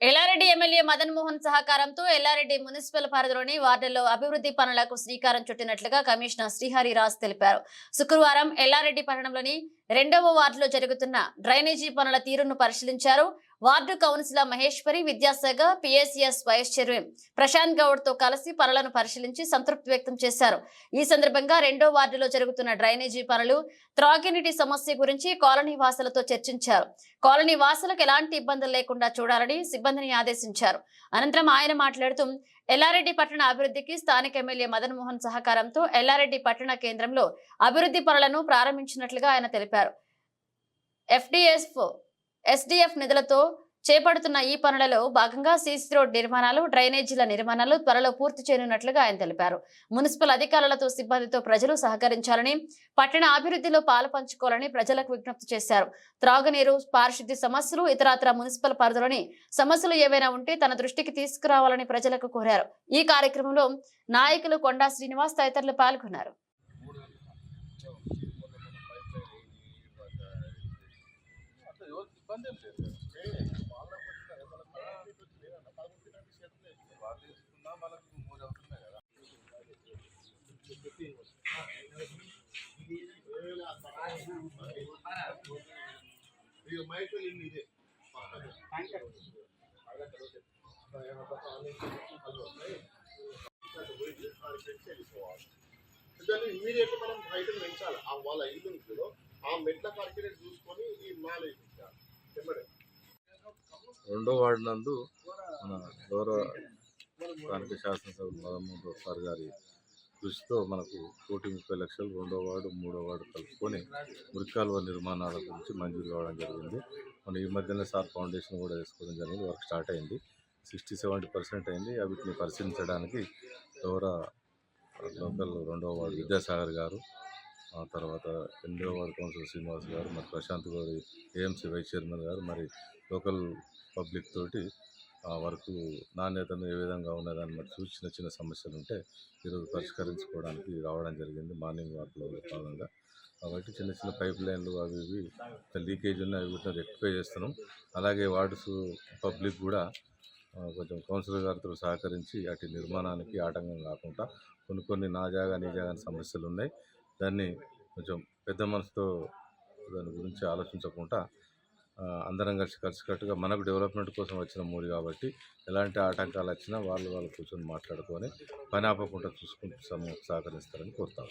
Yellareddy MLA Madan Mohan సహకారంతో Yellareddy municipal పరిధిలోని వార్డుల్లో అభివృద్ధి పనులకు శ్రీకారం చుట్టినట్లుగా కమిషనర్ శ్రీహరిరాజ్ తెలిపారు. శుక్రవారం ఎల్లారెడ్డి పట్టణంలోని 2వ వార్డులో జరుగుతున్న డ్రైనేజీ పనుల తీరును పరిశీలించారు. వార్డు కౌన్సిలర్ మహేశ్వరి, విద్యాశాఖ PSS vice chairman Prashanth Goud తో కలిసి పనులను పరిశీలించి సంతృప్తి వ్యక్తం చేశారు. ఈ సందర్భంగా 2వ వార్డులో జరుగుతున్న డ్రైనేజీ పనులు, త్రాగునీటి సమస్య గురించి కాలనీ వాసులతో చర్చించారు. కాలనీ వాసులకు ఎలాంటి ఇబ్బందులు లేకుండా చూడాలని సిబ్బందిని ఆదేశించారు. అనంతరం ఆయన మాట్లాడుతూ ఎల్లారెడ్డి పట్టణ అభివృద్ధికి స్థానిక ఎమ్మెల్యే మదన్ మోహన్ సహకారంతో ఎల్లారెడ్డి పట్టణ కేంద్రంలో అభివృద్ధి పనులను ప్రారంభించినట్లుగా ఆయన తెలిపారు. ఎస్డిఎఫ్ నిధులతో చేపడుతున్న ఈ పనులలో భాగంగా సీసీ రోడ్ నిర్మాణాలు, డ్రైనేజీల నిర్మాణాలు త్వరలో పూర్తి చేయనున్నట్లుగా ఆయన తెలిపారు. మున్సిపల్ అధికారులతో సిబ్బందితో ప్రజలు సహకరించాలని, పట్టణ అభివృద్ధిలో పాలు పంచుకోవాలని ప్రజలకు విజ్ఞప్తి చేశారు. త్రాగునీరు, పారిశుద్ధ్య సమస్యలు, ఇతరత్ర మున్సిపల్ పరిధిలోని సమస్యలు ఏవైనా ఉంటే తన దృష్టికి తీసుకురావాలని ప్రజలకు కోరారు. ఈ కార్యక్రమంలో నాయకులు కొండా శ్రీనివాస్ తదితరులు పాల్గొన్నారు. దాన్ని ఇమీడియట్లీ మనం బయట పెంచాలి. ఆ వాళ్ళ ఇల్లు ఉంటుందో ఆ మెట్ల కార్కినే చూసుకొని ఈ మాల వేయించాలి. రెండో వార్డు నందు మన గౌరవ స్థానిక శాసనసభ్యులు మదన్ సార్ గారి కృషితో మనకు 1,30 లక్షలు రెండో వార్డు, మూడో వార్డు కలుపుకొని మురికాలువ నిర్మాణాల గురించి మంజూరు కావడం జరిగింది. మనం ఈ మధ్యనే సార్ ఫౌండేషన్ కూడా వేసుకోవడం జరిగింది. వర్క్ స్టార్ట్ అయింది. 60-70% అయింది. వీటిని పరిశీలించడానికి గౌరవ లోకల్ రెండవ వార్డు విద్యాసాగర్ గారు, ఆ తర్వాత 8వ వార్డు కౌన్సిలర్ శ్రీనివాస్ గారు, మరి ప్రశాంత్ గారు ఏఎంసీ వైస్ చైర్మన్ గారు, మరి లోకల్ పబ్లిక్ తోటి వరకు నాణ్యతను ఏ విధంగా ఉన్నదాన్ని మరి చూసి చిన్న సమస్యలు ఉంటే ఈరోజు పరిష్కరించుకోవడానికి రావడం జరిగింది. మార్నింగ్ వార్డులో భాగంగా కాబట్టి చిన్న పైప్ లైన్లు అవి ఇవి లీకేజ్ ఉన్నాయి, వీటిని రెక్టిఫై చేస్తున్నాం. అలాగే వార్డ్స్ పబ్లిక్ కూడా కొంచెం కౌన్సిలర్ గారితో సహకరించి అటు నిర్మాణానికి ఆటంకం కాకుండా కొన్ని నా జాగా నీ జాగా సమస్యలు ఉన్నాయి. దాన్ని కొంచెం పెద్ద మనసుతో దాని గురించి ఆలోచించకుండా అందరం కలిసికట్టుగా మనకు డెవలప్మెంట్ కోసం వచ్చిన మూడు కాబట్టి ఎలాంటి ఆటంకాలు వచ్చినా వాళ్ళు కూర్చొని మాట్లాడుకొని పని ఆపకుండా చూసుకుంటూ సహకరిస్తారని కోరుతాను.